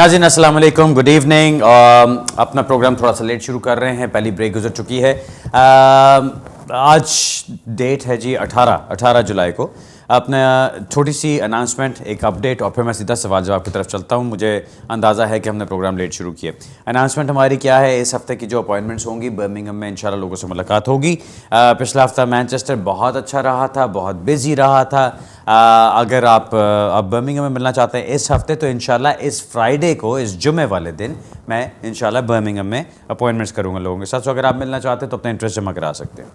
नाज़रीन अस्सलाम वालेकुम, गुड इवनिंग। अपना प्रोग्राम थोड़ा सा लेट शुरू कर रहे हैं, पहली ब्रेक गुजर चुकी है। आज डेट है जी 18 जुलाई को। अपना छोटी सी अनाउंसमेंट, एक अपडेट और फिर मैं सीधा सवाल जवाब की तरफ चलता हूँ। मुझे अंदाज़ा है कि हमने प्रोग्राम लेट शुरू किए। अनाउंसमेंट हमारी क्या है, इस हफ्ते की जो अपॉइंटमेंट्स होंगी बर्मिंघम में इंशाल्लाह लोगों से मुलाकात होगी। पिछला हफ्ता मैनचेस्टर बहुत अच्छा रहा था, बहुत बिजी रहा था। अगर आप अब बर्मिंघम में मिलना चाहते हैं इस हफ्ते तो इंशाल्लाह इस फ्राइडे को, इस जुमे वाले दिन मैं इंशाल्लाह बर्मिंघम में अपॉइंटमेंट्स करूँगा लोगों के साथ। तो अगर आप मिलना चाहते हैं तो अपना इंटरेस्ट जमा करा सकते हैं।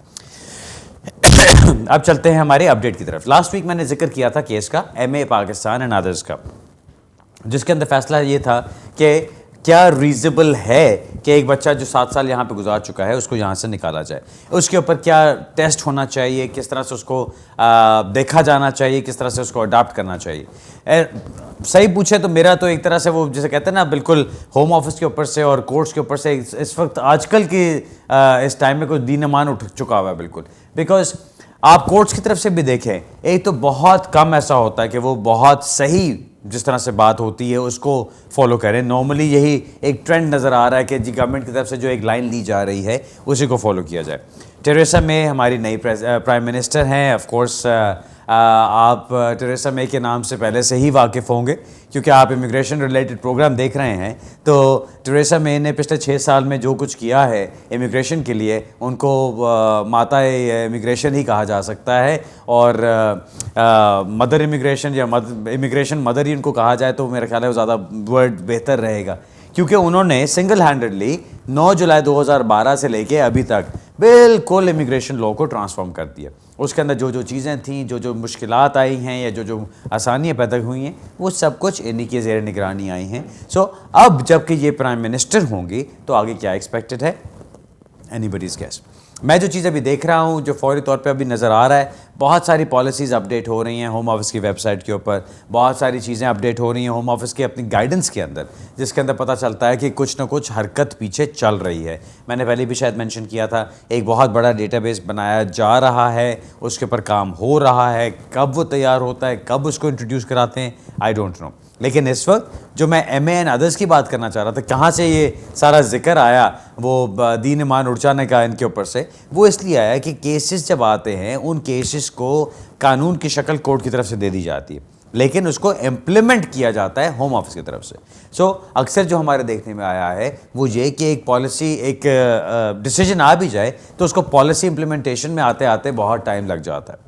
अब चलते हैं हमारे अपडेट की तरफ। लास्ट वीक मैंने जिक्र किया था केस का, MA पाकिस्तान एंड अदर्स का, जिसके अंदर फैसला ये था कि क्या रीजनेबल है कि एक बच्चा जो 7 साल यहाँ पे गुजार चुका है उसको यहाँ से निकाला जाए। उसके ऊपर क्या टेस्ट होना चाहिए, किस तरह से उसको देखा जाना चाहिए, किस तरह से उसको अडाप्ट करना चाहिए। सही पूछे तो मेरा तो एक तरह से वो जैसे कहते हैं ना, बिल्कुल होम ऑफिस के ऊपर से और कोर्ट्स के ऊपर से इस वक्त आजकल की इस टाइम में कुछ दीन ईमान उठ चुका हुआ है बिल्कुल। बिकॉज आप कोर्ट्स की तरफ से भी देखें, एक तो बहुत कम ऐसा होता है कि वो बहुत सही जिस तरह से बात होती है उसको फॉलो करें। नॉर्मली यही एक ट्रेंड नज़र आ रहा है कि जी गवर्नमेंट की तरफ से जो एक लाइन ली जा रही है उसी को फॉलो किया जाए। टेरेसा मे हमारी नई प्राइम मिनिस्टर हैं। ऑफ कोर्स आप टेरेसा मे के नाम से पहले से ही वाकिफ़ होंगे क्योंकि आप इमिग्रेशन रिलेटेड प्रोग्राम देख रहे हैं। तो टेरेसा मे ने पिछले 6 साल में जो कुछ किया है इमिग्रेशन के लिए, उनको माता इमिग्रेशन ही कहा जा सकता है। और मदर इमिग्रेशन या इमिग्रेशन मदर ही उनको कहा जाए तो मेरा ख्याल है वो ज़्यादा वर्ड बेहतर रहेगा, क्योंकि उन्होंने सिंगल हैंडेडली 9 जुलाई 2012 से लेके अभी तक बिल्कुल इमिग्रेशन लॉ को ट्रांसफॉर्म कर दिया। उसके अंदर जो जो चीज़ें थीं, जो जो मुश्किलात आई हैं या जो जो आसानियाँ पैदा हुई हैं, वो सब कुछ इन्हीं के ज़ेर निगरानी आई हैं। सो अब जबकि ये प्राइम मिनिस्टर होंगी तो आगे क्या एक्सपेक्टेड है, एनीबडीज़ गेस। मैं जो चीज़ अभी देख रहा हूँ, जो फौरी तौर पे अभी नज़र आ रहा है, बहुत सारी पॉलिसीज़ अपडेट हो रही हैं होम ऑफिस की वेबसाइट के ऊपर। बहुत सारी चीज़ें अपडेट हो रही हैं होम ऑफिस की अपनी गाइडेंस के अंदर, जिसके अंदर पता चलता है कि कुछ ना कुछ हरकत पीछे चल रही है। मैंने पहले भी शायद मेंशन किया था, एक बहुत बड़ा डेटाबेस बनाया जा रहा है, उसके ऊपर काम हो रहा है। कब वो तैयार होता है, कब उसको इंट्रोड्यूस कराते हैं, आई डोंट नो। लेकिन इस वक्त जो मैं MA एंड अदर्स की बात करना चाह रहा था, कहाँ से ये सारा जिक्र आया वो दीन ईमान उड़ जाने का इनके ऊपर से, वो इसलिए आया कि केसेस जब आते हैं उन केसेस को कानून की शक्ल कोर्ट की तरफ से दे दी जाती है, लेकिन उसको इम्प्लीमेंट किया जाता है होम ऑफिस की तरफ से। सो अक्सर जो हमारे देखने में आया है वो ये कि एक पॉलिसी, एक डिसीजन आ भी जाए तो उसको पॉलिसी इम्प्लीमेंटेशन में आते आते बहुत टाइम लग जाता है।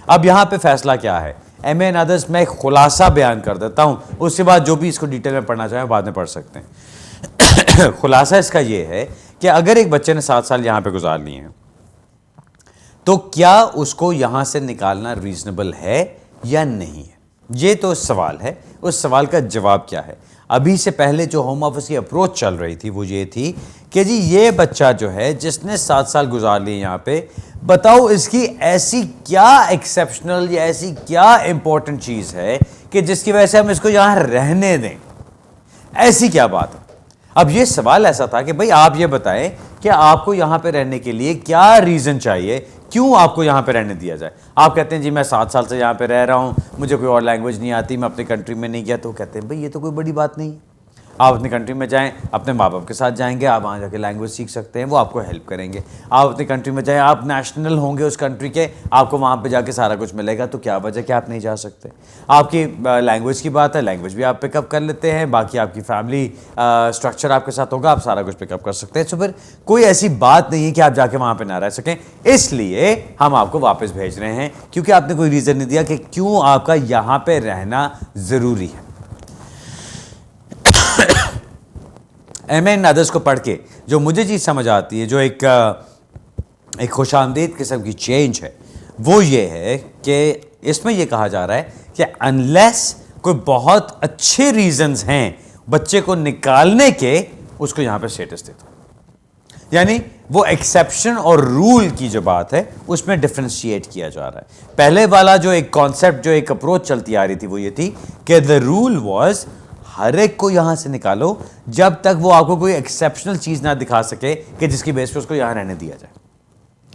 अब यहाँ पे फैसला क्या है, MA एंड अदर्स में एक खुलासा बयान कर देता हूँ, उसके बाद जो भी इसको डिटेल में पढ़ना चाहें बाद में पढ़ सकते हैं। खुलासा इसका ये है कि अगर एक बच्चे ने 7 साल यहाँ पे गुजार लिए हैं तो क्या उसको यहाँ से निकालना रीजनेबल है या नहीं है, ये तो सवाल है। उस सवाल का जवाब क्या है। अभी से पहले जो होम ऑफिस की अप्रोच चल रही थी वो ये थी कि जी ये बच्चा जो है जिसने 7 साल गुजार लिए यहाँ पे, बताओ इसकी ऐसी क्या एक्सेप्शनल या ऐसी क्या इंपॉर्टेंट चीज़ है कि जिसकी वजह से हम इसको यहाँ रहने दें, ऐसी क्या बात है। अब ये सवाल ऐसा था कि भाई आप ये बताएं कि आपको यहाँ पे रहने के लिए क्या रीज़न चाहिए, क्यों आपको यहाँ पे रहने दिया जाए। आप कहते हैं जी मैं 7 साल से यहाँ पे रह रहा हूँ, मुझे कोई और लैंग्वेज नहीं आती, मैं अपनी कंट्री में नहीं गया। तो कहते हैं भाई ये तो कोई बड़ी बात नहीं है, आप अपनी कंट्री में जाएं, अपने माँ बाप के साथ जाएंगे, आप वहाँ जाके लैंग्वेज सीख सकते हैं, वो आपको हेल्प करेंगे। आप अपनी कंट्री में जाएं, आप नेशनल होंगे उस कंट्री के, आपको वहाँ पे जाके सारा कुछ मिलेगा, तो क्या वजह कि आप नहीं जा सकते। आपकी लैंग्वेज की बात है, लैंग्वेज भी आप पिकअप कर लेते हैं, बाकी आपकी फैमिली स्ट्रक्चर आपके साथ होगा, आप सारा कुछ पिकअप कर सकते हैं। तो फिर कोई ऐसी बात नहीं है कि आप जाके वहाँ पर ना रह सकें, इसलिए हम आपको वापस भेज रहे हैं, क्योंकि आपने कोई रीज़न नहीं दिया कि क्यों आपका यहाँ पर रहना ज़रूरी है। MA एंड अदर्स को पढ़ के जो मुझे चीज़ समझ आती है, जो एक खुशामदीद किस्म की चेंज है, वो ये है कि इसमें ये कहा जा रहा है कि अनलेस कोई बहुत अच्छे रीजंस हैं बच्चे को निकालने के, उसको यहाँ पे स्टेटस दे दो। यानी वो एक्सेप्शन और रूल की जो बात है उसमें डिफ्रेंशिएट किया जा रहा है। पहले वाला जो एक कॉन्सेप्ट, जो एक अप्रोच चलती आ रही थी वो ये थी कि द रूल वॉज हर एक को यहां से निकालो जब तक वो आपको कोई एक्सेप्शनल चीज ना दिखा सके कि जिसकी बेस पे उसको यहां रहने दिया जाए।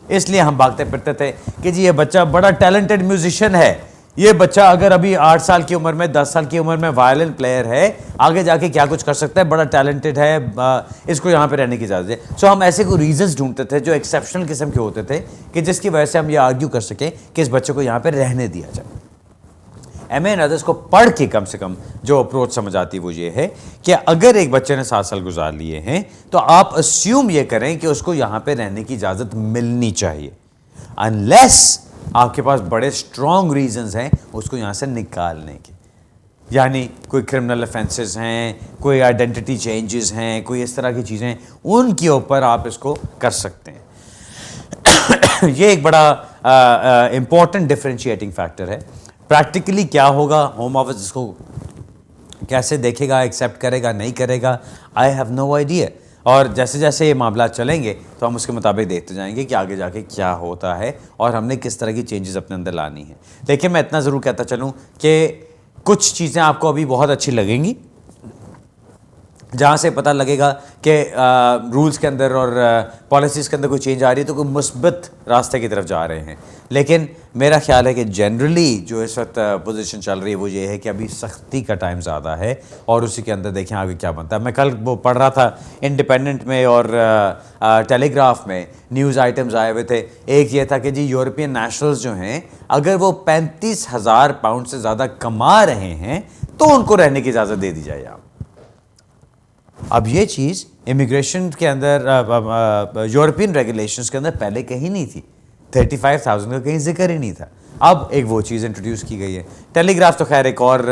इसलिए हम भागते फिरते थे कि जी ये बच्चा बड़ा टैलेंटेड म्यूजिशियन है, ये बच्चा अगर अभी 8 साल की उम्र में, 10 साल की उम्र में वायलिन प्लेयर है, आगे जाके क्या कुछ कर सकता है, बड़ा टैलेंटेड है, इसको यहाँ पे रहने की इजाज़त है। सो हम ऐसे कोई रीजंस ढूंढते थे जो एक्सेप्शनल किस्म के होते थे कि जिसकी वजह से हम ये आर्ग्यू कर सकें कि इस बच्चे को यहाँ पे रहने दिया जाए। एम एन अदर्स को पढ़ के कम से कम जो अप्रोच समझ आती है वो ये है कि अगर एक बच्चे ने 7 साल गुजार लिए हैं तो आप अस्यूम ये करें कि उसको यहाँ पे रहने की इजाज़त मिलनी चाहिए, अनलेस आपके पास बड़े स्ट्रॉन्ग रीजंस हैं उसको यहाँ से निकालने के, यानी कोई क्रिमिनल ऑफेंसेस हैं, कोई आइडेंटिटी चेंजेस हैं, कोई इस तरह की चीज़ें, उनके ऊपर आप इसको कर सकते हैं। ये एक बड़ा इंपॉर्टेंट डिफरेंशिएटिंग फैक्टर है। प्रैक्टिकली क्या होगा, होम ऑफिस इसको कैसे देखेगा, एक्सेप्ट करेगा, नहीं करेगा, आई हैव नो आइडिया। और जैसे जैसे ये मामला चलेंगे तो हम उसके मुताबिक देखते जाएंगे कि आगे जाके क्या होता है और हमने किस तरह की चेंजेस अपने अंदर लानी है। लेकिन मैं इतना ज़रूर कहता चलूँ कि कुछ चीज़ें आपको अभी बहुत अच्छी लगेंगी, जहाँ से पता लगेगा कि रूल्स के अंदर और पॉलिसीज़ के अंदर कोई चेंज आ रही है तो कोई मुस्बत रास्ते की तरफ जा रहे हैं। लेकिन मेरा ख्याल है कि जनरली जो इस वक्त पोजीशन चल रही है वो ये है कि अभी सख्ती का टाइम ज़्यादा है और उसी के अंदर देखें आगे क्या बनता है। मैं कल वो पढ़ रहा था इंडिपेंडेंट में और टेलीग्राफ में न्यूज़ आइटम्स आए हुए थे। एक ये था कि जी यूरोपियन नेशनल्स जो हैं अगर वो 35,000 पाउंड से ज़्यादा कमा रहे हैं तो उनको रहने की इजाज़त दे दी जाए। अब ये चीज़ इमिग्रेशन के अंदर यूरोपियन रेगुलेशंस के अंदर पहले कहीं नहीं थी, 35,000 का कहीं जिक्र ही नहीं था। अब एक वो चीज़ इंट्रोड्यूस की गई है। टेलीग्राफ तो खैर एक और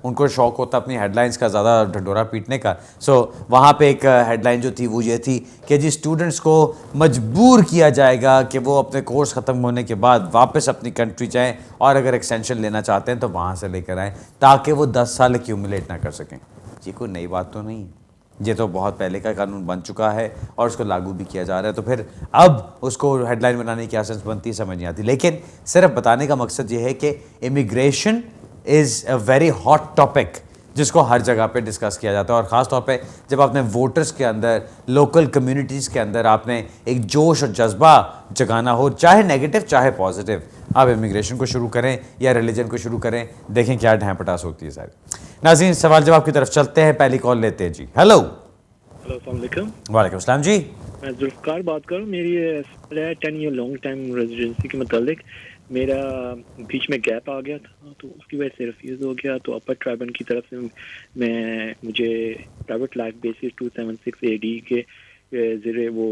उनको शौक होता अपनी हेडलाइंस का ज़्यादा ढंडोरा पीटने का। सो वहाँ पे एक हेडलाइन जो थी वो ये थी कि जी स्टूडेंट्स को मजबूर किया जाएगा कि वो अपने कोर्स ख़त्म होने के बाद वापस अपनी कंट्री जाएँ और अगर एक्सटेंशन लेना चाहते हैं तो वहाँ से लेकर आएँ ताकि वो 10 साल एक्यूमुलेट ना कर सकें। ये कोई नई बात तो नहीं है, ये तो बहुत पहले का कानून बन चुका है और उसको लागू भी किया जा रहा है। तो फिर अब उसको हेडलाइन बनाने की क्या सेंस बनती है समझ नहीं आती। लेकिन सिर्फ बताने का मकसद ये है कि immigration is a very hot topic जिसको हर जगह पे डिस्कस किया जाता है और ख़ास तौर पे जब आपने वोटर्स के अंदर, लोकल कम्युनिटीज़ के अंदर आपने एक जोश और जज्बा जगाना हो, चाहे नेगेटिव चाहे पॉजिटिव, आप इमिग्रेशन को शुरू करें या रिलीजन को शुरू करें, देखें क्या ढाँ पटास होती है सारी। नाज़रीन सवाल जवाब की तरफ चलते हैं, पहली कॉल लेते हैं जी। हेलो। अस्सलाम वालेकुम। वालेकुम अस्सलाम जी। मैं जुल्फ़कार बात कर रहा हूँ। मेरी 10 ईयर लॉन्ग टाइम रेजिडेंसी के मतलब मेरा बीच में गैप आ गया था तो उसकी वजह से रिफ्यूज़ हो गया। तो अपर ट्राइबल की तरफ से मुझे प्राइवेट लाइफ बेसिस 276 AD के ज़रिए वो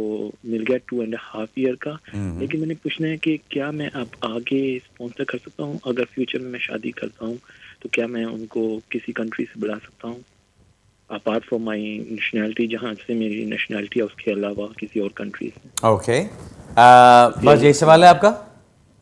मिल गया 2.5 ईयर का। लेकिन मैंने पूछना है कि क्या मैं अब आगे स्पॉन्सर कर सकता हूँ? अगर फ्यूचर में मैं शादी करता हूँ तो क्या मैं उनको किसी कंट्री से बुला सकता हूँ अपार्ट फ्रॉम माई नेशनैलिटी, जहाँ से मेरी नेशनैलिटी है उसके अलावा किसी और कंट्री से? ओके, बस यही सवाल है आपका?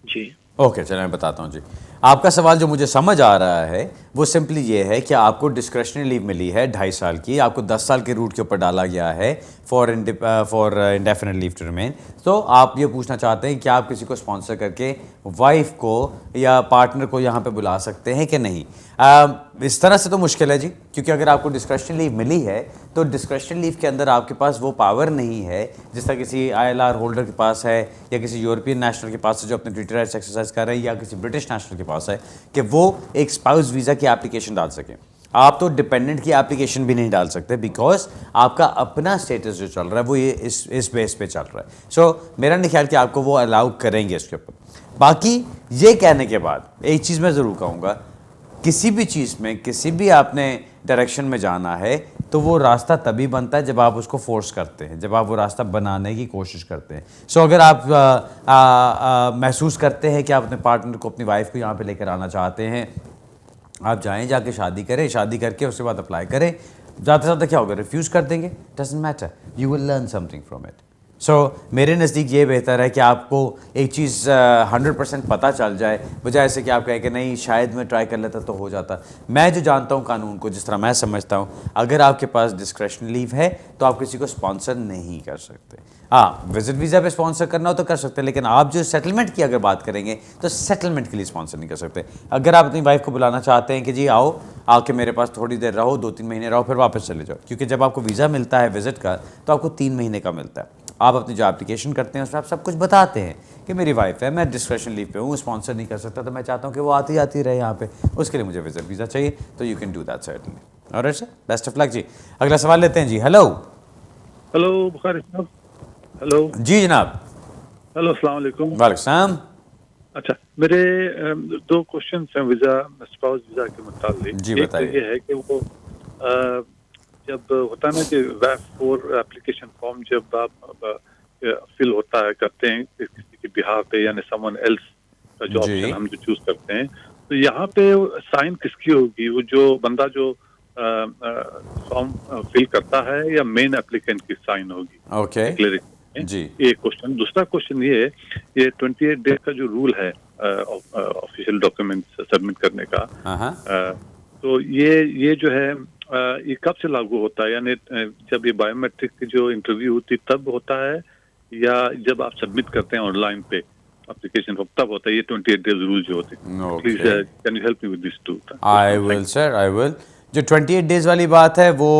जी ओके, चलिए मैं बताता हूँ जी। आपका सवाल जो मुझे समझ आ रहा है वो सिंपली ये है कि आपको डिस्क्रिशनरी लीव मिली है 2.5 साल की, आपको 10 साल के रूट के ऊपर डाला गया है for indefinite leave to remain. तो आप ये पूछना चाहते हैं कि आप किसी को स्पॉन्सर करके वाइफ को या पार्टनर को यहाँ पे बुला सकते हैं कि नहीं। इस तरह से तो मुश्किल है जी, क्योंकि अगर आपको डिस्क्रिशनरी लीव मिली है तो डिस्क्रिशनरी लीव के अंदर आपके पास वो पावर नहीं है जिस तरह किसी ILR होल्डर के पास है या किसी यूरोपियन नेशनल के पास है जो अपने ट्रीटी राइट्स एक्सरसाइज कर रहे हैं या किसी ब्रिटिश नेशनल के पास है कि वो एक स्पाउस वीज़ा की एप्लीकेशन डाल सकें। आप तो डिपेंडेंट की एप्लीकेशन भी नहीं डाल सकते बिकॉज आपका अपना स्टेटस जो चल रहा है वो ये इस बेस पे चल रहा है। सो मेरा नहीं ख्याल कि आपको वो अलाउ करेंगे इसके ऊपर। बाकी ये कहने के बाद एक चीज़ मैं ज़रूर कहूँगा, किसी भी चीज़ में किसी भी आपने डायरेक्शन में जाना है तो वो रास्ता तभी बनता है जब आप उसको फोर्स करते हैं, जब आप वो रास्ता बनाने की कोशिश करते हैं। सो अगर आप महसूस करते हैं कि आप अपने पार्टनर को, अपनी वाइफ को यहाँ पे लेकर आना चाहते हैं, आप जाएं, जाके शादी करें, शादी करके उसके बाद अप्लाई करें। ज़्यादा से ज़्यादा क्या होगा, रिफ्यूज़ कर देंगे, doesn't matter, you will learn something from it. So मेरे नज़दीक ये बेहतर है कि आपको एक चीज़ 100% पता चल जाए, बजाय ऐसे कि आप कहें कि नहीं शायद मैं ट्राई कर लेता तो हो जाता। मैं जो जानता हूँ कानून को, जिस तरह मैं समझता हूँ, अगर आपके पास डिस्क्रिशनरी लीव है तो आप किसी को स्पॉन्सर नहीं कर सकते। हाँ, विजिट वीज़ा पे स्पॉन्सर करना हो तो कर सकते हैं, लेकिन आप जो सेटलमेंट की अगर बात करेंगे तो सेटलमेंट के लिए स्पॉन्सर नहीं कर सकते। अगर आप अपनी वाइफ को बुलाना चाहते हैं कि जी आओ, आके मेरे पास थोड़ी देर रहो, 2-3 महीने रहो, फिर वापस चले जाओ, क्योंकि जब आपको वीज़ा मिलता है विजिट का तो आपको 3 महीने का मिलता है। आप अपनी जो एप्लीकेशन करते हैं उसमें आप सब कुछ बताते हैं कि मेरी वाइफ है, मैं डिस्क्रिप्शन लीव पे हूँ, स्पॉन्सर नहीं कर सकता, तो मैं चाहता हूँ कि वो आती आती रहे यहाँ पे, उसके लिए मुझे विजिट वीज़ा चाहिए, तो you can do that certainly. Alright sir, best of luck ji. अगला सवाल लेते हैं जी। हेलो। हेलो बुखारी साहब। हेलो। जी जनाब। हेलो, अस्सलाम वालेकुम। वालेकुम सलाम। अच्छा, मेरे दो क्वेश्चन हैं वीज़ा, स्पाउस वीज़ा के मुताबिक। जी एक तो बताइए। ये है कि वो जब होता है ना कि वैफ 4 एप्लीकेशन फॉर्म जब आप फिल होता है करते हैं किसी के बिहार पे, यानी समवन एल्स का जो जी। ऑप्शन हम जो चूज करते हैं, तो यहाँ पे साइन किसकी होगी? वो जो बंदा जो फॉर्म फिल करता है या मेन एप्लीकेंट की साइन होगी? ओके डिक्लेरेशन जी। एक क्वेश्चन। दूसरा क्वेश्चन ये 28 डेज का जो रूल है ऑफिशियल डॉक्यूमेंट सबमिट करने का, हाँ तो ये जो है ये कब से लागू होता है? यानी जब ये बायोमेट्रिक की जो इंटरव्यू होती तब होता है, या जब आप सबमिट करते हैं ऑनलाइन पे एप्लीकेशन तब होता है ये 28 डेज रूल जो होते हैं? Please can you help me with this too? I will sir, I will. जो 28 डेज़ वाली बात है वो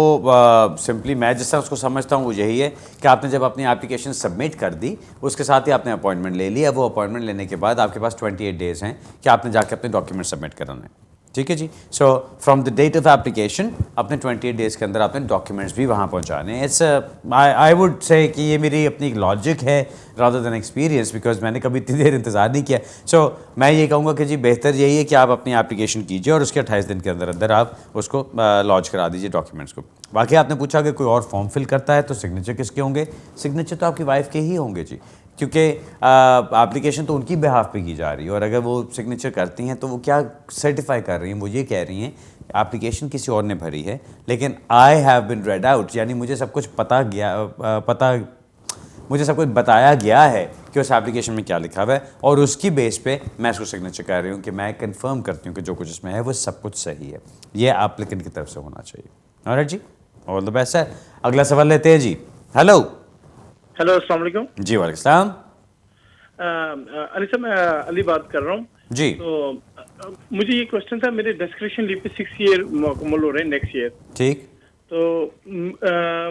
सिंपली मैं जिस तरह उसको समझता हूँ वो यही है कि आपने जब अपनी एप्लीकेशन सबमिट कर दी उसके साथ ही आपने अपॉइंटमेंट ले लिया। वो अपॉइंटमेंट लेने के बाद आपके पास 28 डेज़ हैं कि आपने जाके अपने डॉक्यूमेंट सबमिट कराना है। ठीक है ji. So from the date of application अपने 28 डेज़ के अंदर आपने डॉक्यूमेंट्स भी वहाँ पहुँचाने हैं। इट्स आई वुड से कि ये मेरी अपनी एक लॉजिक है रादर देन एक्सपीरियंस, बिकॉज मैंने कभी इतनी देर इंतज़ार नहीं किया। सो मैं ये कहूँगा कि जी बेहतर यही है कि आप अपनी एप्लीकेशन कीजिए और उसके 28 दिन के अंदर अंदर आप उसको लॉन्च करा दीजिए डॉक्यूमेंट्स को। बाकी आपने पूछा कि कोई और फॉर्म फिल करता है तो सिग्नेचर किसके होंगे? सिग्नेचर तो आपकी वाइफ के ही होंगे जी, क्योंकि एप्लीकेशन तो उनकी बिहाफ पे की जा रही है और अगर वो सिग्नेचर करती हैं तो वो क्या सर्टिफाई कर रही हैं? वो ये कह रही हैं एप्लीकेशन किसी और ने भरी है लेकिन I have been red out, यानी मुझे सब कुछ मुझे सब कुछ बताया गया है कि उस एप्लीकेशन में क्या लिखा हुआ है और उसकी बेस पे मैं इसको सिग्नेचर कर रही हूँ कि मैं कंफर्म करती हूँ कि जो कुछ इसमें है वो सब कुछ सही है। ये एप्लीकेंट की तरफ से होना चाहिए। ऑलराइट जी, ऑल द बेस्ट है। अगला सवाल लेते हैं जी। हेलो। हेलो, अस्सलाम वालेकुम जी वालेकुम सलाम। अली साहब, मैं अली बात कर रहा हूँ जी। तो मुझे ये क्वेश्चन था, मेरे डिस्क्रिप्शन लीव पे 6 ईयर मुकम्मल हो रहे हैं नेक्स्ट ईयर, ठीक। तो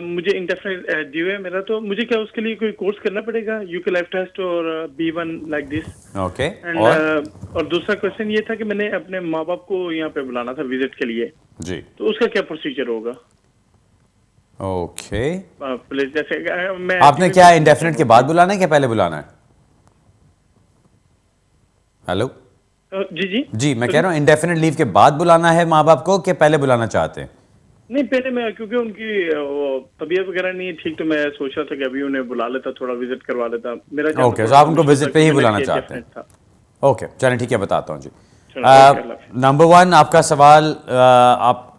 मुझे इंडेफिनिट ड्यू है मेरा, तो मुझे क्या उसके लिए कोई कोर्स करना पड़ेगा, यूके लाइफ टेस्ट और B1 like this? Okay. And और दूसरा क्वेश्चन ये था कि मैंने अपने माँ बाप को यहाँ पे बुलाना था विजिट के लिए, जी। तो उसका क्या प्रोसीजर होगा? ओके। प्लीज, जैसे मैं आपने क्या इंडेफिनिट के बाद बुलाना है क्या पहले बुलाना है? हेलो। जी जी जी मैं कह रहा हूँ इंडेफिनिट लीव के बाद बुलाना है माँ बाप को कि पहले बुलाना चाहते हैं? नहीं, पहले मैं, क्योंकि उनकी तबीयत वगैरह नहीं है ठीक, तो मैं सोच रहा था कि अभी उन्हें बुला लेता, थोड़ा विजिट करवा लेता मेरा। ओके, तो आप उनको विजिट पे ही बुलाना चाहते हैं? ओके चलें ठीक है, बताता हूँ जी। नंबर 1 आपका सवाल, आप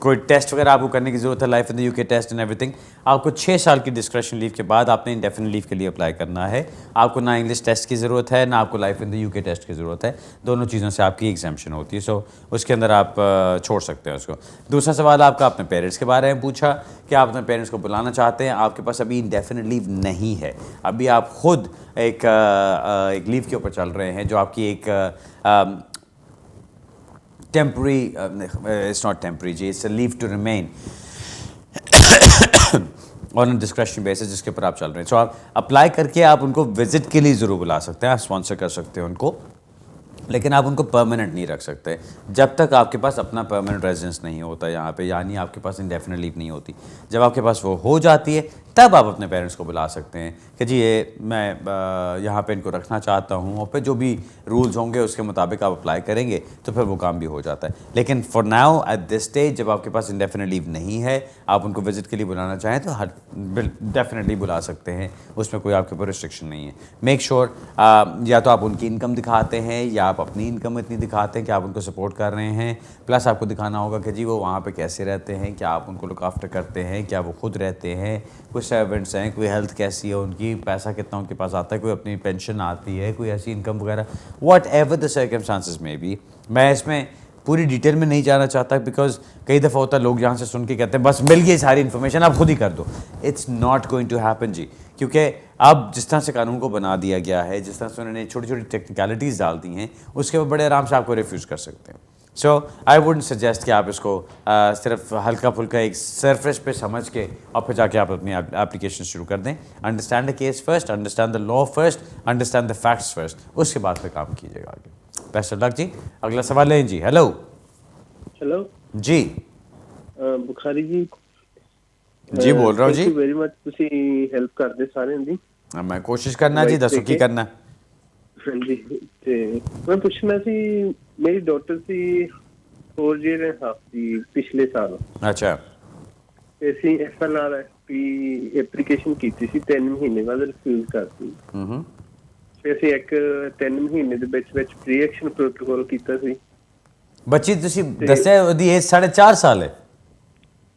कोई टेस्ट वगैरह आपको करने की ज़रूरत है, life in the UK test and everything. आपको 6 साल की डिस्क्रिप्शन लीव के बाद आपने इंडेफिनिट लीव के लिए अप्लाई करना है। आपको ना इंग्लिश टेस्ट की ज़रूरत है ना आपको life in the UK test की ज़रूरत है, दोनों चीज़ों से आपकी एग्जाम्पशन होती है। सो उसके अंदर आप छोड़ सकते हैं उसको। दूसरा सवाल आपका अपने पेरेंट्स के बारे में पूछा कि आप अपने पेरेंट्स को बुलाना चाहते हैं, आपके पास अभी इंडेफिनिट लीव नहीं है, अभी आप खुद एक लीव के ऊपर चल रहे हैं जो आपकी एक temporary, it's not temporary ji, it's a leave to remain on a discretionary basis जिसके ऊपर आप चल रहे हैं। सो आप अप्लाई करके आप उनको विजिट के लिए ज़रूर बुला सकते हैं, आप स्पॉन्सर कर सकते हैं उनको, लेकिन आप उनको परमानेंट नहीं रख सकते जब तक आपके पास अपना परमानेंट रेजिडेंस नहीं होता यहाँ पे, यानी आपके पास इंडेफिनिट लीव नहीं होती। जब आपके पास वो हो जाती है तब आप अपने पेरेंट्स को बुला सकते हैं कि जी ये मैं यहाँ पे इनको रखना चाहता हूँ, और फिर जो भी रूल्स होंगे उसके मुताबिक आप अप्लाई करेंगे तो फिर वो काम भी हो जाता है। लेकिन for now at this stage जब आपके पास इंडेफिनिट लीव नहीं है, आप उनको विजिट के लिए बुलाना चाहें तो डेफिनेटली बुला सकते हैं, उसमें कोई आपके ऊपर रिस्ट्रिक्शन नहीं है। मेक श्योर या तो आप उनकी इनकम दिखाते हैं या आप अपनी इनकम इतनी दिखाते हैं कि आप उनको सपोर्ट कर रहे हैं, प्लस आपको दिखाना होगा कि जी वो वहाँ पे कैसे रहते हैं, क्या आप उनको लुक आफ्टर करते हैं, क्या वो खुद रहते हैं, कोई सर्वेंट्स हैं, कोई हेल्थ कैसी है उनकी, पैसा कितना उनके पास आता है, कोई अपनी पेंशन आती है, कोई ऐसी इनकम वगैरह, वॉट एवर द सर्कमस्टांसेस में भी। मैं इसमें पूरी डिटेल में नहीं जाना चाहता बिकॉज कई दफ़ा होता है लोग यहाँ से सुन के कहते हैं बस मिल गई सारी इन्फॉर्मेशन आप खुद ही कर दो। It's not going to happen ji, क्योंकि अब जिस तरह से कानून को बना दिया गया है, जिस तरह से उन्होंने छोटी छोटी टेक्निकलिटीज़ डाल दी हैं, उसके वो बड़े आराम से आपको रिफ्यूज़ कर सकते हैं। सो आई वुडंट सजेस्ट कि आप इसको सिर्फ हल्का फुल्का एक सरफेस पे समझ के और फिर जाके आप अपनी एप्लीकेशन शुरू कर दें। Understand the case first, understand the law first, understand the facts first, उसके बाद फिर काम कीजिएगा आगे। Best of luck ji. अगला सवाल है जी। हेलो हेलो जी। बुखारी जी जी बोल रहा हूँ जी। थैंक यू वेरी मच, ਤੁਸੀਂ ਹੈਲਪ ਕਰਦੇ ਸਾਰਿਆਂ ਦੀ। मैं कोशिश करना जी, दसो की करना। ਹਾਂਜੀ ਤੇ ਮੈਂ ਪੁੱਛਣਾ ਸੀ, ਮੇਰੀ daughter C 4 year and half ਦੀ ਪਿਛਲੇ ਸਾਲ, अच्छा ਤੇ ਅਸੀਂ FLRFP ਐਪਲੀਕੇਸ਼ਨ ਕੀਤੀ ਸੀ 3 ਮਹੀਨੇ ਬਾਅਦ ਰਿਫਿਊਜ਼ ਕਰਤੀ। ਤੇ ਅਸੀਂ ਇੱਕ 3 ਮਹੀਨੇ ਦੇ ਵਿੱਚ ਪ੍ਰੀ ਐਕਸ਼ਨ ਪ੍ਰੋਟੋਕਾਲ ਕੀਤਾ ਸੀ। ਬੱਚੀ ਤੁਸੀਂ ਦੱਸਿਆ ਉਹਦੀ ਏਜ 4.5 ਸਾਲ ਹੈ।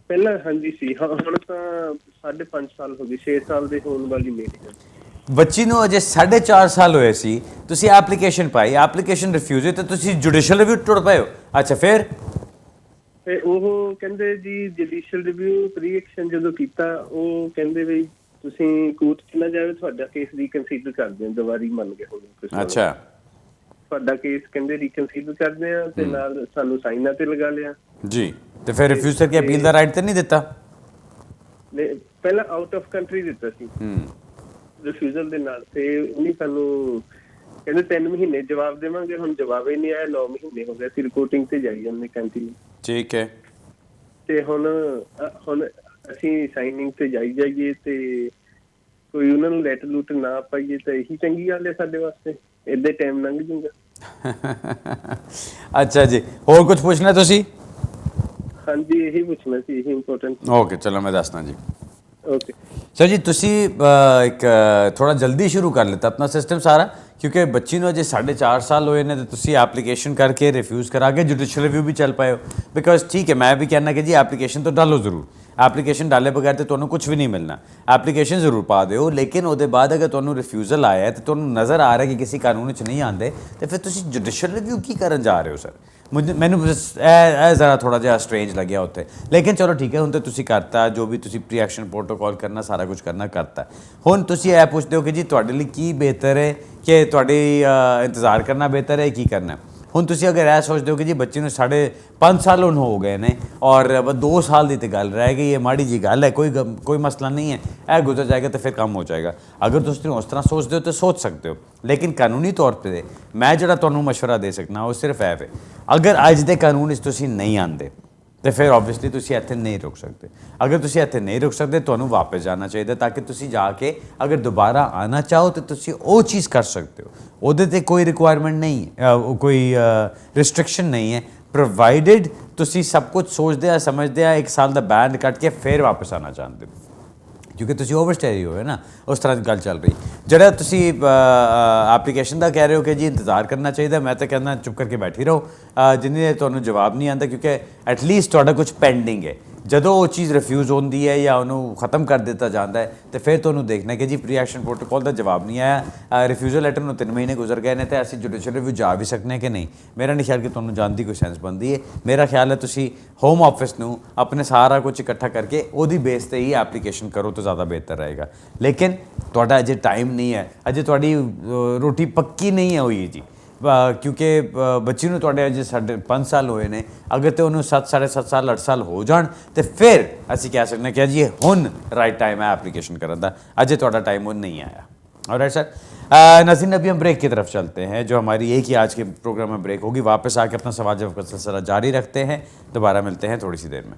ਪਹਿਲਾਂ ਹਾਂਜੀ ਸੀ, ਹੁਣ ਤਾਂ 5.5 ਸਾਲ ਹੋ ਗਏ, 6 ਸਾਲ ਦੇ ਹੋਣ ਵਾਲੀ ਮੇਰੀ। ਬੱਚੀ ਨੂੰ ਅਜੇ 4.5 ਸਾਲ ਹੋਏ ਸੀ, ਤੁਸੀਂ ਐਪਲੀਕੇਸ਼ਨ ਪਾਈ, ਐਪਲੀਕੇਸ਼ਨ ਰਿਫਿਊਜ਼ ਹੋਈ ਤੇ ਤੁਸੀਂ ਜੁਡੀਸ਼ੀਅਲ ਰਿਵਿਊ ਟੁੱਟ ਪਏ ਹੋ। ਅੱਛਾ ਫਿਰ ਤੇ ਉਹ ਕਹਿੰਦੇ ਜੀ ਜੁਡੀਸ਼ੀਅਲ ਰਿਵਿਊ ਪ੍ਰੀ ਐਕਸ਼ਨ ਜਦੋਂ ਕੀਤਾ, ਉਹ ਕਹਿੰਦੇ ਵੀ ਤੁਸੀਂ ਕੋਰਟ ਚ ਨਾ ਜਾਵੇ, ਤੁਹਾਡਾ ਕੇਸ ਰੀਕਨਸੀਡਰ ਕਰਦੇ ਹਾਂ, ਦੁਬਾਰੀ ਮੰਨ ਗਏ ਹੁਣ। ਅੱਛਾ ਤੁਹਾਡਾ ਕੇਸ ਕਹਿੰਦੇ ਰੀਕਨਸੀਡਰ ਕਰਦੇ ਆ ਤੇ ਨਾਲ ਸਾਨੂੰ ਸਾਈਨਾਂ ਤੇ ਲਗਾ ਲਿਆ ਜੀ। ਤੇ ਫਿਰ ਰਿਫਿਊਜ਼ ਕਰਕੇ ਅਪੀਲ ਦਾ ਰਾਈਟ ਤੇ ਨਹੀਂ ਦਿੱਤਾ? ਪਹਿਲਾਂ ਆਊਟ ਆਫ ਕੰਟਰੀ ਦਿੱਤਾ ਸੀ ਰਿਫਿਊਜ਼ਲ ਦੇ ਨਾਲ, ਤੇ ਉਹਨੇ ਸਾਨੂੰ ਕਹਿੰਦੇ 3 ਮਹੀਨੇ ਜਵਾਬ ਦੇਵਾਂਗੇ, ਹੁਣ ਜਵਾਬ ਹੀ ਨਹੀਂ ਆਇਆ। 9 ਮਹੀਨੇ ਹੋ ਗਏ, ਅਸੀਂ ਰਿਪੋਰਟਿੰਗ ਤੇ ਜਾਈ ਜਾਂਦੇ ਕੰਟੀਨਿਊ। ਠੀਕ ਹੈ। ਤੇ ਹੁਣ ਅਸੀਂ ਸਾਈਨਿੰਗ ਤੇ ਜਾਈਏ ਤੇ ਕੋਈ ਉਹਨਾਂ ਨੂੰ ਲੈਟਰ ਲੂਟਰ ਨਾ ਪਾਈਏ ਤਾਂ ਇਹੀ ਚੰਗੀ ਗੱਲ ਹੈ ਸਾਡੇ ਵਾਸਤੇ, ਏਦਾਂ ਟਾਈਮ ਲੰਘ ਜਾਊਗਾ। ਅੱਛਾ ਜੀ, ਹੋਰ ਕੁਝ ਪੁੱਛਣਾ ਤੁਸੀਂ? ਹਾਂਜੀ ਇਹੀ ਪੁੱਛਣਾ ਸੀ, ਇਹੀ ਇੰਪੋਰਟੈਂਟ। ਓਕੇ ਚਲੋ ਮੈਂ ਦੱਸਦਾ ਜੀ। ਓਕੇ ਸਰ ਜੀ, ਤੁਸੀਂ ਇੱਕ ਥੋੜਾ ਜਲਦੀ ਸ਼ੁਰੂ ਕਰ ਲਿੱਤਾ ਆਪਣਾ ਸਿਸਟਮ ਸਾਰਾ, ਕਿਉਂਕਿ ਬੱਚੀ ਨੂੰ ਅਜੇ 4.5 ਸਾਲ ਹੋਏ ਨੇ ਤੇ ਤੁਸੀਂ ਐਪਲੀਕੇਸ਼ਨ ਕਰਕੇ ਰਿਫਿਊਜ਼ ਕਰਾ ਕੇ ਜੁਡੀਸ਼ੀਅਲ ਰਿਵਿਊ ਵੀ ਚੱਲ ਪਾਏ ਹੋ। ਬਿਕੋਜ਼ ਠੀਕ ਹੈ, ਮੈਂ ਵੀ ਕਹਿਣਾ ਕਿ ਜੀ ਐਪਲੀਕੇਸ਼ਨ ਤਾਂ ਡਾਲੋ ਜ਼ਰੂਰ, ਐਪਲੀਕੇਸ਼ਨ ਡਾਲੇ ਬਗੈਰ ਤੇ ਤੁਹਾਨੂੰ ਕੁਝ ਵੀ ਨਹੀਂ ਮਿਲਣਾ। ਐਪਲੀਕੇਸ਼ਨ ਜ਼ਰੂਰ ਪਾ ਦਿਓ, ਲੇਕਿਨ ਉਹਦੇ ਬਾਅਦ ਅਗਰ ਤੁਹਾਨੂੰ ਰਿਫਿਊਜ਼ਲ ਆਇਆ ਤੇ ਤੁਹਾਨੂੰ ਨਜ਼ਰ ਆ ਰਿਹਾ ਕਿ ਕਿਸੇ ਕਾਨੂੰਨ 'ਚ ਨਹੀਂ ਆਉਂਦੇ, ਤੇ ਫਿਰ ਤੁਸੀਂ ਜੁਡੀਸ਼ੀਅਲ ਰਿਵਿਊ ਕੀ ਕਰਨ ਜਾ ਰਹੇ ਹੋ ਸਰ? ਮੈਨੂੰ ਇਹ ਜ਼ਰਾ ਥੋੜਾ ਜਿਹਾ ਸਟ੍ਰੇਂਜ ਲੱਗਿਆ ਉੱਥੇ, ਲੇਕਿਨ ਚਲੋ ਠੀਕ ਹੈ, ਹੁਣ ਤਾਂ ਤੁਸੀਂ ਕਰਤਾ ਜੋ ਵੀ ਤੁਸੀਂ ਪ੍ਰੀ ਐਕਸ਼ਨ ਪ੍ਰੋਟੋਕਾਲ ਕਰਨਾ, ਸਾਰਾ ਕੁਝ ਕਰਨਾ ਕਰਤਾ। ਹੁਣ ਤੁਸੀਂ ਇਹ ਪੁੱਛਦੇ ਹੋ ਕਿ ਜੀ ਤੁਹਾਡੇ ਲਈ ਕੀ ਬਿਹਤਰ ਹੈ, ਕਿ ਤੁਹਾਡੀ ਇੰਤਜ਼ਾਰ ਕਰਨਾ ਬਿਹਤਰ ਹੈ, ਕੀ ਕਰਨਾ? ਹੁਣ ਤੁਸੀਂ ਅਗਰ ਇਹ ਸੋਚਦੇ ਹੋ ਕਿ ਜੀ ਬੱਚੇ ਨੂੰ 5.5 ਸਾਲ ਹੁਣ ਹੋ ਗਏ ਨੇ ਔਰ 2 ਸਾਲ ਦੀ ਤਾਂ ਗੱਲ ਰਹਿ ਗਈ ਹੈ, ਮਾੜੀ ਜੀ ਗੱਲ ਹੈ, ਕੋਈ ਮਸਲਾ ਨਹੀਂ ਹੈ, ਇਹ ਗੁਜ਼ਰ ਜਾਏਗਾ ਤਾਂ ਫਿਰ ਕੰਮ ਹੋ ਜਾਏਗਾ। ਅਗਰ ਤੁਸੀਂ ਉਸ ਤਰ੍ਹਾਂ ਸੋਚਦੇ ਹੋ ਤਾਂ ਸੋਚ ਸਕਦੇ ਹੋ, ਲੇਕਿਨ ਕਾਨੂੰਨੀ ਤੌਰ 'ਤੇ ਮੈਂ ਜਿਹੜਾ ਤੁਹਾਨੂੰ ਮਸ਼ਵਰਾ ਦੇ ਸਕਦਾ ਉਹ ਸਿਰਫ ਇਹ ਹੈ, ਅਗਰ ਅੱਜ ਦੇ ਕਾਨੂੰਨ ਵਿੱਚ ਤੁਸੀਂ ਨਹੀਂ ਆਉਂਦੇ ਤੇ ਫਿਰ ਓਬਵੀਅਸਲੀ ਤੁਸੀਂ ਇੱਥੇ ਨਹੀਂ ਰੁਕ ਸਕਦੇ। ਅਗਰ ਤੁਸੀਂ ਇੱਥੇ ਨਹੀਂ ਰੁਕ ਸਕਦੇ, ਤੁਹਾਨੂੰ ਵਾਪਸ ਜਾਣਾ ਚਾਹੀਦਾ ਤਾਂ ਕਿ ਤੁਸੀਂ ਜਾ ਕੇ ਅਗਰ ਦੁਬਾਰਾ ਆਉਣਾ ਚਾਹੋ ਤਾਂ ਤੁਸੀਂ ਉਹ ਚੀਜ਼ ਕਰ ਸਕਦੇ ਹੋ। ਉਹਦੇ 'ਤੇ ਕੋਈ ਰਿਕੁਆਇਰਮੈਂਟ ਨਹੀਂ ਹੈ, ਕੋਈ ਰਿਸਟ੍ਰਿਕਸ਼ਨ ਨਹੀਂ ਹੈ, ਪ੍ਰੋਵਾਈਡਡ ਤੁਸੀਂ ਸਭ ਕੁਝ ਸੋਚਦੇ ਆ ਸਮਝਦੇ ਆ 1 ਸਾਲ ਦਾ ਬੈਂਡ ਕੱਟ ਕੇ ਫਿਰ ਵਾਪਸ ਆਉਣਾ ਚਾਹੁੰਦੇ ਹੋ, ਕਿਉਂਕਿ ਤੁਸੀਂ ਓਵਰਸਟੇ ਹੋ ਹੈ ਨਾ, ਉਸ ਤਰ੍ਹਾਂ ਦੀ ਗੱਲ ਚੱਲ ਰਹੀ। ਜਿਹੜਾ ਤੁਸੀਂ ਐਪਲੀਕੇਸ਼ਨ ਦਾ ਕਹਿ ਰਹੇ ਹੋ ਕਿ ਜੀ ਇੰਤਜ਼ਾਰ ਕਰਨਾ ਚਾਹੀਦਾ, ਮੈਂ ਤਾਂ ਕਹਿੰਦਾ ਚੁੱਪ ਕਰਕੇ ਬੈਠੀ ਰਹੋ ਜਿੰਨੀ ਦੇਰ ਤੁਹਾਨੂੰ ਜਵਾਬ ਨਹੀਂ ਆਉਂਦਾ, ਕਿਉਂਕਿ ਐਟਲੀਸਟ ਤੁਹਾਡਾ ਕੁਝ ਪੈਂਡਿੰਗ ਹੈ। ਜਦੋਂ ਉਹ ਚੀਜ਼ ਰਿਫਿਊਜ਼ ਹੁੰਦੀ ਹੈ ਜਾਂ ਉਹਨੂੰ ਖਤਮ ਕਰ ਦਿੱਤਾ ਜਾਂਦਾ ਹੈ ਤੇ ਫਿਰ ਤੁਹਾਨੂੰ ਦੇਖਣਾ ਕਿ ਜੀ ਪ੍ਰੀ ਐਕਸ਼ਨ ਪ੍ਰੋਟੋਕਾਲ ਦਾ ਜਵਾਬ ਨਹੀਂ ਆਇਆ, ਰਿਫਿਊਜ਼ਲ ਲੈਟਰ ਨੂੰ 3 ਮਹੀਨੇ ਗੁਜ਼ਰ ਗਏ ਨੇ ਤੇ ਅਸੀਂ ਜੁਡੀਸ਼ੀਅਲ ਰਿਵਿਊ ਜਾ ਵੀ ਸਕਨੇ ਕਿ ਨਹੀਂ? ਮੇਰਾ ਨਹੀਂ ਖਿਆਲ ਕਿ ਤੁਹਾਨੂੰ ਜਾਣ ਦੀ ਕੋਈ ਸੈਂਸ ਬਣਦੀ ਹੈ। ਮੇਰਾ ਖਿਆਲ ਹੈ ਤੁਸੀਂ ਹੋਮ ਆਫਿਸ ਨੂੰ ਆਪਣੇ ਸਾਰਾ ਕੁਝ ਇਕੱਠਾ ਕਰਕੇ ਉਹਦੀ ਬੇਸ 'ਤੇ ਹੀ ਐਪਲੀਕੇਸ਼ਨ ਕਰੋ ਤਾਂ ਜ਼ਿਆਦਾ ਬਿਹਤਰ ਰਹੇਗਾ। ਲੇਕਿਨ ਤੁਹਾਡਾ ਅਜੇ ਟਾਈਮ ਨਹੀਂ ਹੈ, ਅਜੇ ਤੁਹਾਡੀ ਰੋਟੀ ਪੱਕੀ ਨਹੀਂ ਹੈ ਹੋਈ ਜੀ, ਕਿਉਂਕਿ ਬੱਚੀ ਨੂੰ ਤੁਹਾਡੇ ਅਜੇ 5.5 ਸਾਲ ਹੋਏ ਨੇ। ਅਗਰ ਤੇ ਉਹਨੂੰ 7, 7.5 ਸਾਲ 8 ਸਾਲ ਹੋ ਜਾਣ ਤੇ ਫਿਰ ਅਸੀਂ ਕਹਿ ਸਕਦੇ ਕਿ ਜੀ ਹੁਣ ਰਾइट टाइम है एप्लीकेशन करने का, अजय थोड़ा टाइम वो नहीं आया। ऑलराइट सर, नज़ीर अभी हम ब्रेक की तरफ चलते हैं, जो हमारी एक ही आज के प्रोग्राम में ब्रेक होगी। वापस आके अपना सवाल जवाब का सिलसिला जारी रखते हैं, दोबारा मिलते हैं थोड़ी सी देर में।